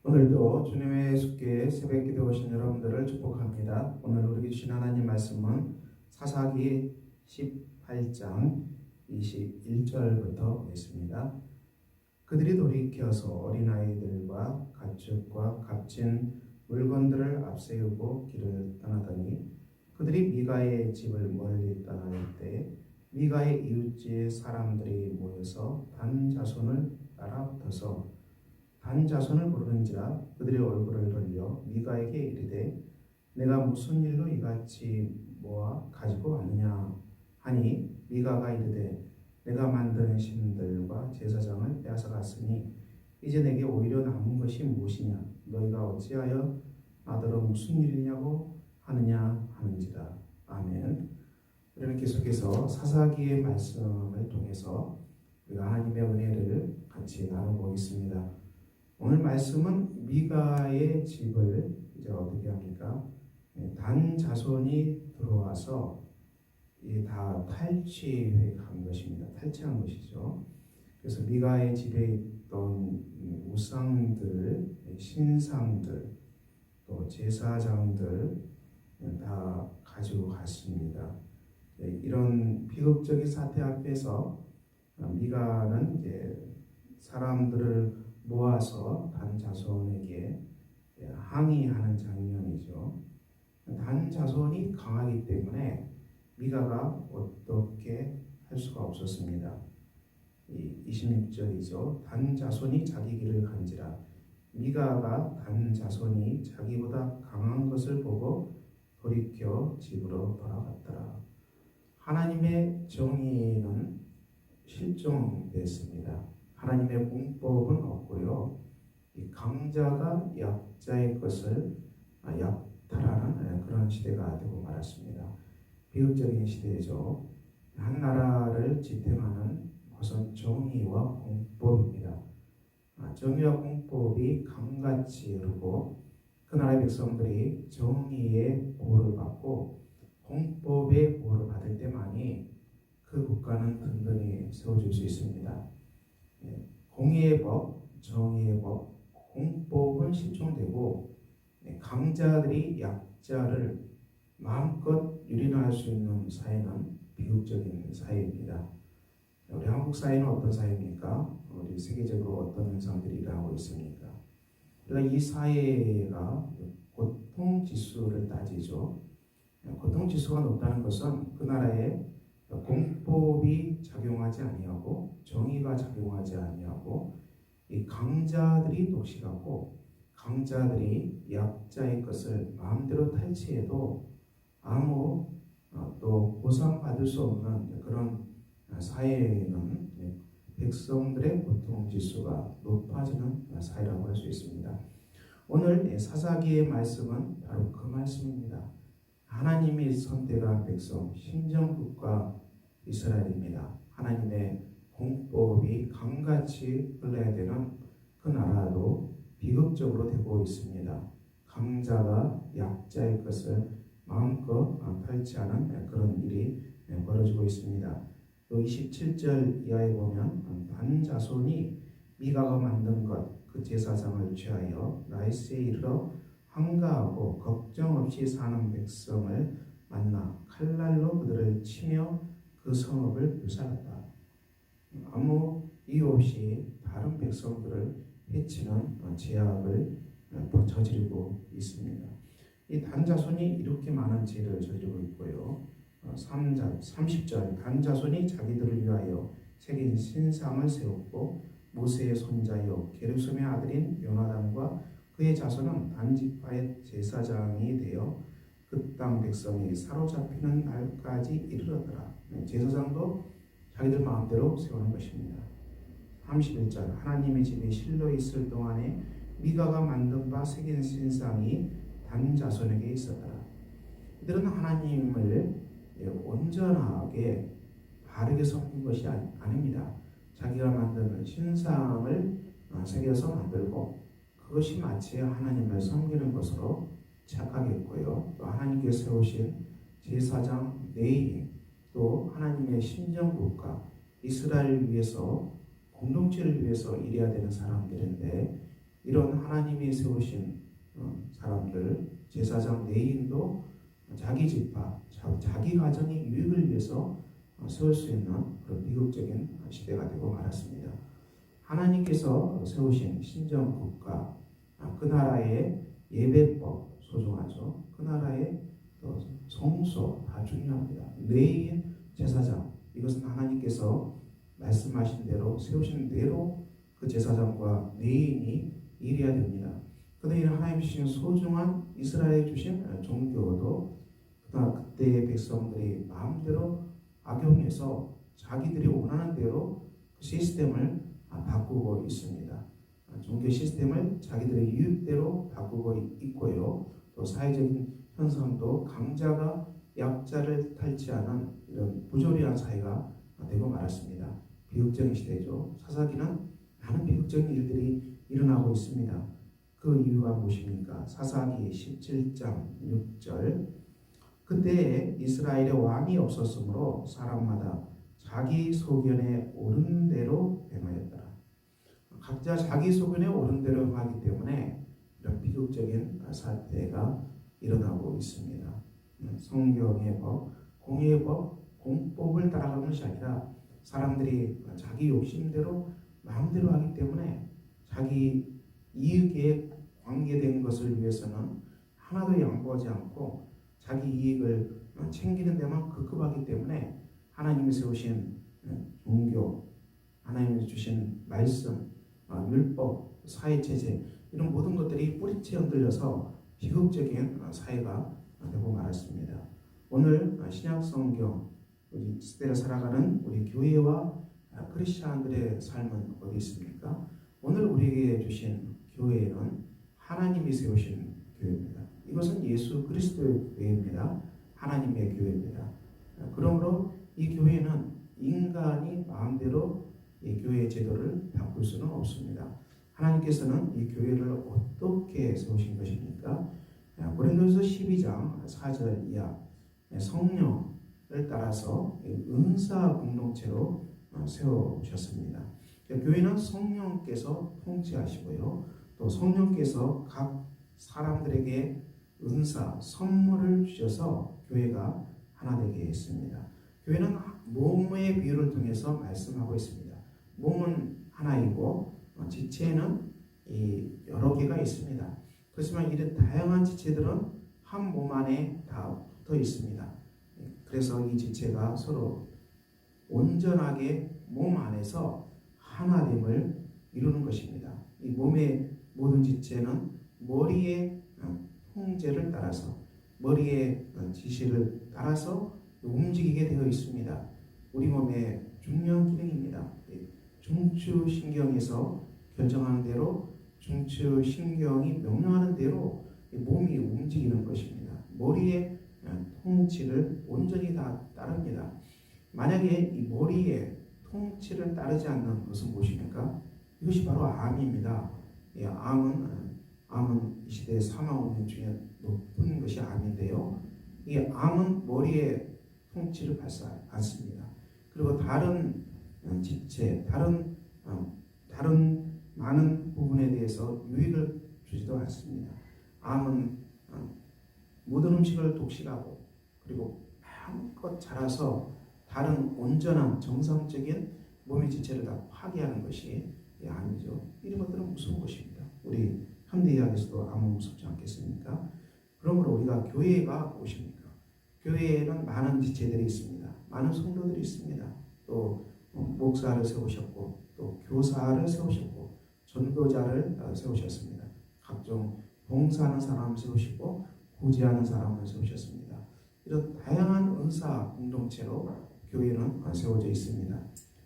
오늘도 주님의 숙기에 새벽 기도 오신 여러분들을 축복합니다. 오늘 우리 주신 하나님 말씀은 사사기 18장 21절부터 보겠습니다. 그들이 돌이켜서 어린아이들과 가축과 값진 물건들을 앞세우고 길을 떠나더니 그들이 미가의 집을 멀리 떠날 때 미가의 이웃지의 사람들이 모여서 단 자손을 따라붙어서 단 자손을 부르는지라 그들의 얼굴을 돌려 미가에게 이르되 내가 무슨 일로 이같이 모아 가지고 왔느냐 하니 미가가 이르되 내가 만든 신들과 제사장을 빼앗아갔으니 이제 내게 오히려 남은 것이 무엇이냐 너희가 어찌하여 나더러 무슨 일이냐고 하느냐 하는지라. 아멘. 우리는 계속해서 사사기의 말씀을 통해서 우리가 하나님의 은혜를 같이 나눠보겠습니다. 오늘 말씀은 미가의 집을 이제 어떻게 합니까? 단 자손이 들어와서 다 탈취한 것입니다. 탈취한 것이죠. 그래서 미가의 집에 있던 우상들, 신상들, 또 제사장들 다 가지고 갔습니다. 이런 비극적인 사태 앞에서 미가는 이제 사람들을 모아서 단 자손에게 항의하는 장면이죠. 단 자손이 강하기 때문에 미가가 어떻게 할 수가 없었습니다. 26절이죠. 단 자손이 자기 길을 간지라. 미가가 단 자손이 자기보다 강한 것을 보고 돌이켜 집으로 돌아갔더라. 하나님의 정의는 실종됐습니다. 하나님의 공법은 없고요. 이 강자가 약자의 것을 약탈하는 그런 시대가 되고 말았습니다. 비극적인 시대죠. 한 나라를 지탱하는 것은 정의와 공법입니다. 정의와 공법이 강같이 흐르고 그 나라의 백성들이 정의의 보호를 받고 공법의 보호를 받을 때만이 그 국가는 든든히 세워질 수 있습니다. 공의의 법, 정의의 법, 공법은 실종되고 강자들이 약자를 마음껏 유린할 수 있는 사회는 비극적인 사회입니다. 우리 한국 사회는 어떤 사회입니까? 우리 세계적으로 어떤 현상들이 일어나고 있습니까? 우리가 이 사회가 고통지수를 따지죠. 고통지수가 높다는 것은 그 나라에 공법이 작용하지 아니하고 정의가 작용하지 아니하고 이 강자들이 독식하고 강자들이 약자의 것을 마음대로 탈취해도 아무 또 보상받을 수 없는 그런 사회에는 백성들의 고통지수가 높아지는 사회라고 할 수 있습니다. 오늘 사사기의 말씀은 바로 그 말씀입니다. 하나님이 선택한 백성, 신정국가 이스라엘입니다. 하나님의 공법이 강같이 흘러야 되는 그 나라도 비극적으로 되고 있습니다. 강자가 약자의 것을 마음껏 탈취하는 그런 일이 벌어지고 있습니다. 또 27절 이하에 보면 단 자손이 미가가 만든 것 그 제사장을 취하여 라이스에 이르러 한가하고 걱정 없이 사는 백성을 만나 칼날로 그들을 치며 그 성읍을 불살랐다. 아무 이유 없이 다른 백성들을 해치는 죄악을 저지르고 있습니다. 이 단자손이 이렇게 많은 죄를 저지르고 있고요. 30절 단자손이 자기들을 위하여 새긴 신상을 세웠고 모세의 손자여 게르솜의 아들인 요나단과 그의 자손은 단지파의 제사장이 되어 그 땅 백성이 사로잡히는 날까지 이르렀더라. 제사장도 자기들 마음대로 세우는 것입니다. 31절 하나님의 집에 실로에 있을 동안에 미가가 만든 바 새긴 신상이 단 자손에게 있었더라. 이들은 하나님을 온전하게 바르게 섬긴 것이 아닙니다. 자기가 만드는 신상을 새겨서 만들고 그것이 마치 하나님을 섬기는 것으로 착각했고요. 또 하나님께 세우신 제사장 레위 또 하나님의 신정국가 이스라엘을 위해서 공동체를 위해서 일해야 되는 사람들인데 이런 하나님이 세우신 사람들, 제사장 레위인도 자기 집화, 자기 가정의 유익을 위해서 세울 수 있는 그런 비극적인 시대가 되고 말았습니다. 하나님께서 세우신 신정 국가, 그 나라의 예배법 소중하죠. 그 나라의 성소 다 중요합니다. 레위인, 제사장, 이것은 하나님께서 말씀하신 대로 세우신 대로 그 제사장과 레위인이 일해야 됩니다. 그런데 하나님 주신 소중한 이스라엘 주신 종교도 그때의 백성들이 마음대로 악용해서 자기들이 원하는 대로 그 시스템을 바꾸고 있습니다. 종교 시스템을 자기들의 이익대로 바꾸고 있고요. 또 사회적인 현상도 강자가 약자를 탈취하는 이런 부조리한 사회가 되고 말았습니다. 비극적인 시대죠. 사사기는 많은 비극적인 일들이 일어나고 있습니다. 그 이유가 무엇입니까? 사사기 17장 6절, 그때 이스라엘에 왕이 없었으므로 사람마다 자기 소견에 옳은 대로 행하였더라. 각자 자기 소견에 옳은 대로 행하기 때문에 이런 비극적인 사태가 일어나고 있습니다. 성경의 법, 공의의 법, 공법을 따라가는 것이 아니라 사람들이 자기 욕심대로 마음대로 하기 때문에 자기 이익에 관계된 것을 위해서는 하나도 양보하지 않고 자기 이익을 챙기는 데만 급급하기 때문에 하나님이 세우신 종교, 하나님이 주신 말씀, 율법, 사회체제, 이런 모든 것들이 뿌리채 흔들려서 비극적인 사회가 되고 말았습니다. 오늘 신약성경, 우리 시대를 살아가는 우리 교회와 크리스찬들의 삶은 어디 있습니까? 오늘 우리에게 주신 교회는 하나님이 세우신 교회입니다. 이것은 예수 그리스도의 교회입니다. 하나님의 교회입니다. 그러므로 이 교회는 인간이 마음대로 이 교회의 제도를 바꿀 수는 없습니다. 하나님께서는 이 교회를 어떻게 세우신 것입니까? 고린도서 12장 4절 이하, 성령을 따라서 은사 공동체로 세우셨습니다. 교회는 성령께서 통치하시고요, 또 성령께서 각 사람들에게 은사, 선물을 주셔서 교회가 하나 되게 했습니다. 교회는 몸의 비유를 통해서 말씀하고 있습니다. 몸은 하나이고 지체는 여러 개가 있습니다. 그렇지만 이런 다양한 지체들은 한 몸 안에 다 붙어 있습니다. 그래서 이 지체가 서로 온전하게 몸 안에서 하나됨을 이루는 것입니다. 이 몸의 모든 지체는 머리의 통제를 따라서, 머리의 지시를 따라서 움직이게 되어 있습니다. 우리 몸의 중요한 기능입니다. 중추신경에서 결정하는 대로, 중추신경이 명령하는 대로 몸이 움직이는 것입니다. 머리의 통치를 온전히 다 따릅니다. 만약에 이 머리의 통치를 따르지 않는 것은 무엇입니까? 이것이 바로 암입니다. 암은 이 시대의 사망 원인 중에 높은 것이 암인데요. 이 암은 머리의 통치를 받지 않습니다. 그리고 다른 지체, 다른 많은 부분에 대해서 유익을 주지도 않습니다. 암은 모든 음식을 독식하고 그리고 마음껏 자라서 다른 온전한 정상적인 몸의 지체를 다 파괴하는 것이 암이죠. 이런 것들은 무서운 것입니다. 우리 현대의학에서도 암은 무섭지 않겠습니까? 그러므로 우리가 교회가 무엇입니까? 교회에는 많은 지체들이 있습니다. 많은 성도들이 있습니다. 또 목사를 세우셨고, 또 교사를 세우셨고, 전도자를 세우셨습니다. 각종 봉사하는 사람을 세우시고 구제하는 사람을 세우셨습니다. 이런 다양한 은사 공동체로 교회는 세워져 있습니다.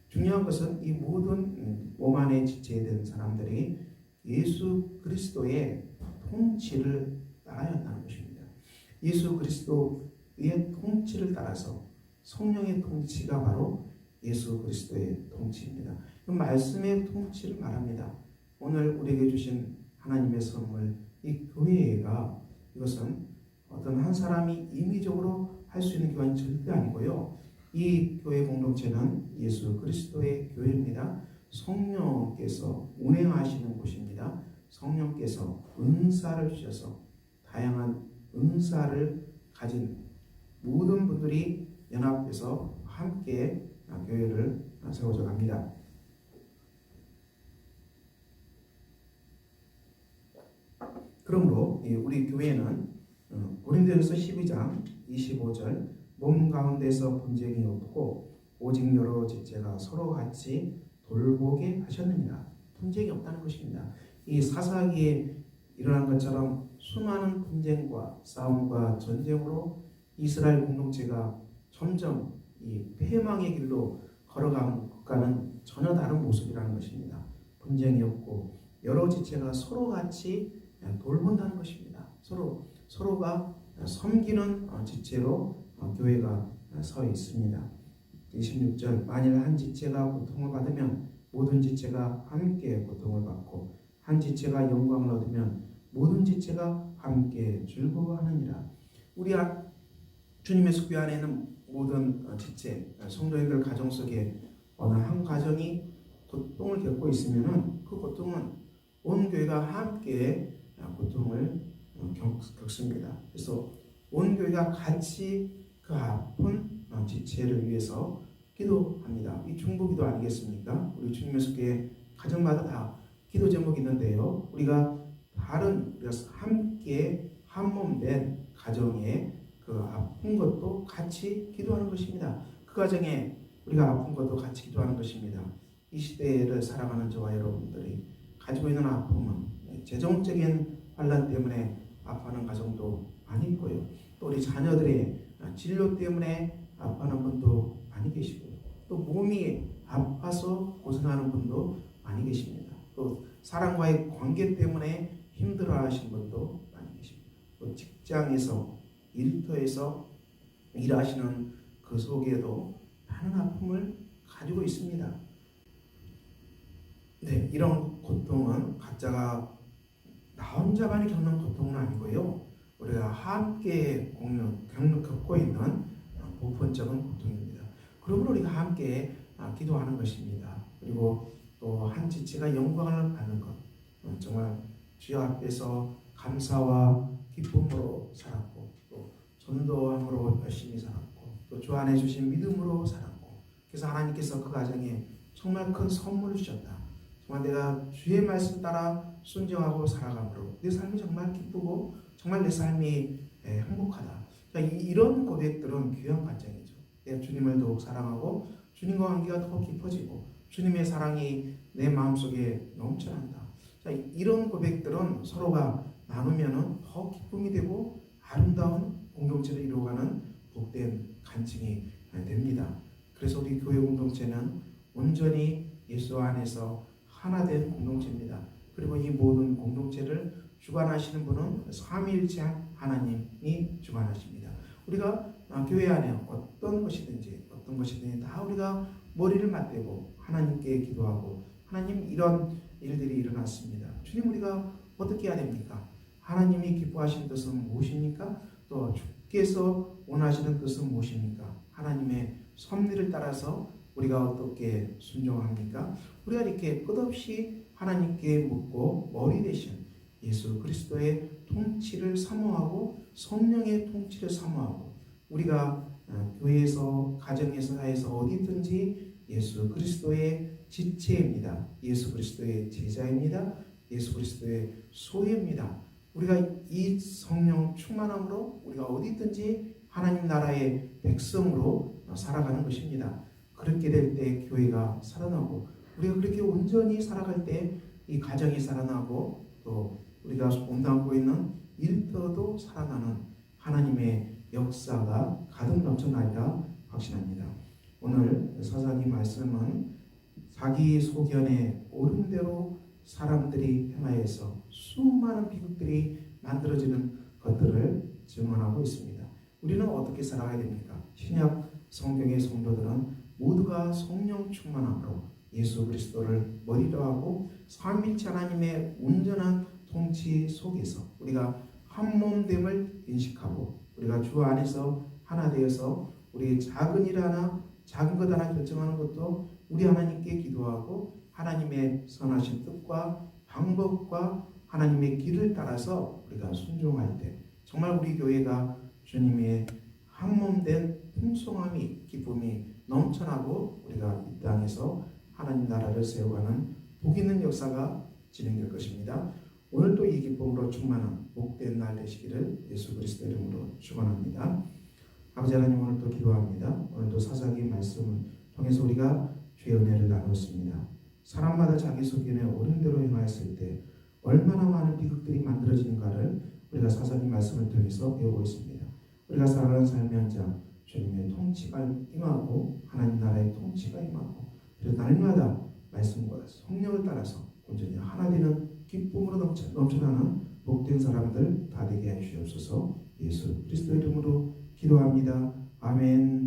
중요한 것은 이 모든 몸 안에 지체된 사람들이 예수 그리스도의 통치를 따라야 한다는 것입니다. 예수 그리스도의 통치를 따라서, 성령의 통치가 바로 예수 그리스도의 통치입니다. 그 말씀의 통치를 말합니다. 오늘 우리에게 주신 하나님의 선물, 이 교회가, 이것은 어떤 한 사람이 임의적으로 할 수 있는 교회는 절대 아니고요. 이 교회 공동체는 예수 그리스도의 교회입니다. 성령께서 운행하시는 곳입니다. 성령께서 은사를 주셔서 다양한 은사를 가진 모든 분들이 연합해서 함께 교회를 세워져 갑니다. 그러므로 우리 교회는 고린도전서 12장 25절 몸 가운데서 분쟁이 없고 오직 여러 지체가 서로 같이 돌보게 하셨느니라. 분쟁이 없다는 것입니다. 이 사사기에 일어난 것처럼 수많은 분쟁과 싸움과 전쟁으로 이스라엘 공동체가 점점 이 패망의 길로 걸어간 것과는 전혀 다른 모습이라는 것입니다. 분쟁이 없고 여러 지체가 서로 같이 돌본다는 것입니다. 서로가 섬기는 지체로 교회가 서 있습니다. 26절 만일 한 지체가 고통을 받으면 모든 지체가 함께 고통을 받고 한 지체가 영광을 얻으면 모든 지체가 함께 즐거워하느니라. 우리 주님의 숙교 안에 있는 모든 지체, 성도들 가정 속에 어느 한 가정이 고통을 겪고 있으면 그 고통은 온 교회가 함께 고통을 겪습니다. 그래서 온 교회가 같이 그 아픈 지체를 위해서 기도합니다. 이 중보기도 아니겠습니까? 우리 주님의 숙교에 가정마다 다 기도 제목이 있는데요. 우리가 함께 한 몸 된 가정에 그 아픈 것도 같이 기도하는 것입니다. 그 가정에 우리가 아픈 것도 같이 기도하는 것입니다. 이 시대를 살아가는 저와 여러분들이 가지고 있는 아픔은 재정적인 환란 때문에 아파하는 가정도 많이 있고요. 또 우리 자녀들의 진료 때문에 아파하는 분도 많이 계시고요. 또 몸이 아파서 고생하는 분도 많이 계십니다. 또 사람과의 관계 때문에 힘들어하시는 분도 많이 계십니다. 또 직장에서 일터에서 일하시는 그 속에도 많은 아픔을 가지고 있습니다. 네, 이런 고통은 각자가 나 혼자만이 겪는 고통은 아니고요. 우리가 함께 겪고 있는 보편적인 고통입니다. 그러므로 우리가 함께 기도하는 것입니다. 그리고 또 한 지체가 영광을 받는 것, 정말 주여 앞에서 감사와 기쁨으로 살았고 또 전도함으로 열심히 살았고 또 주 안에 주신 믿음으로 살았고 그래서 하나님께서 그 가정에 정말 큰 선물을 주셨다. 정말 내가 주의 말씀 따라 순종하고 살아감으로 내 삶이 정말 기쁘고 정말 내 삶이 행복하다. 이런 고백들은 귀한 간증이죠. 내가 주님을 더욱 사랑하고 주님과 관계가 더 깊어지고 주님의 사랑이 내 마음속에 넘쳐난다. 이런 고백들은 서로가 나누면 더 기쁨이 되고 아름다운 공동체를 이루어가는 복된 간증이 됩니다. 그래서 우리 교회 공동체는 온전히 예수 안에서 하나 된 공동체입니다. 그리고 이 모든 공동체를 주관하시는 분은 삼위일체 하나님이 주관하십니다. 우리가 교회 안에 어떤 것이든지 다 우리가 머리를 맞대고 하나님께 기도하고 하나님 이런 일들이 일어났습니다. 주님 우리가 어떻게 해야 됩니까? 하나님이 기뻐하시는 뜻은 무엇입니까? 또 주께서 원하시는 뜻은 무엇입니까? 하나님의 섭리를 따라서 우리가 어떻게 순종합니까? 우리가 이렇게 끝없이 하나님께 묻고 머리 대신 예수 그리스도의 통치를 사모하고 성령의 통치를 사모하고 우리가 교회에서 가정에서 사회에서 어디든지 예수 그리스도의 지체입니다. 예수 그리스도의 제자입니다. 예수 그리스도의 소유입니다. 우리가 이 성령 충만함으로 우리가 어디든지 하나님 나라의 백성으로 살아가는 것입니다. 그렇게 될 때 교회가 살아나고 우리가 그렇게 온전히 살아갈 때 이 가정이 살아나고 또 우리가 몸담고 있는 일터도 살아나는 하나님의 역사가 가득 넘쳐나리라 확신합니다. 오늘 사사기 말씀은 자기 소견에 옳은 대로 사람들이 행하여서 수많은 비극들이 만들어지는 것들을 증언하고 있습니다. 우리는 어떻게 살아가야 됩니까? 신약 성경의 성도들은 모두가 성령 충만함으로 예수 그리스도를 머리로 하고 삼위일체 하나님의 온전한 통치 속에서 우리가 한 몸됨을 인식하고 우리가 주 안에서 하나 되어서 우리의 작은 일 하나 작은 것 하나 결정하는 것도 우리 하나님께 기도하고 하나님의 선하신 뜻과 방법과 하나님의 길을 따라서 우리가 순종할 때 정말 우리 교회가 주님의 한몸된 풍성함이 기쁨이 넘쳐나고 우리가 이 땅에서 하나님 나라를 세워가는 복 있는 역사가 진행될 것입니다. 오늘도 이 기쁨으로 충만한 복된 날 되시기를 예수 그리스도 이름으로 축원합니다. 아버지 하나님, 오늘도 기도합니다. 오늘도 사사기 말씀을 통해서 우리가 죄의 은혜를 나눴습니다. 사람마다 자기 소견에 옳은 대로 행하였을 때 얼마나 많은 비극들이 만들어지는가를 우리가 사사기 말씀을 통해서 배우고 있습니다. 우리가 살아가는 삶의 현장 주님의 통치가 임하고 하나님 나라의 통치가 임하고 그래서 날마다 말씀과 성령을 따라서 온전히 하나 되는 기쁨으로 넘쳐나는 복된 사람들 다 되게 해 주시옵소서. 예수 그리스도 이름으로 기도합니다. 아멘.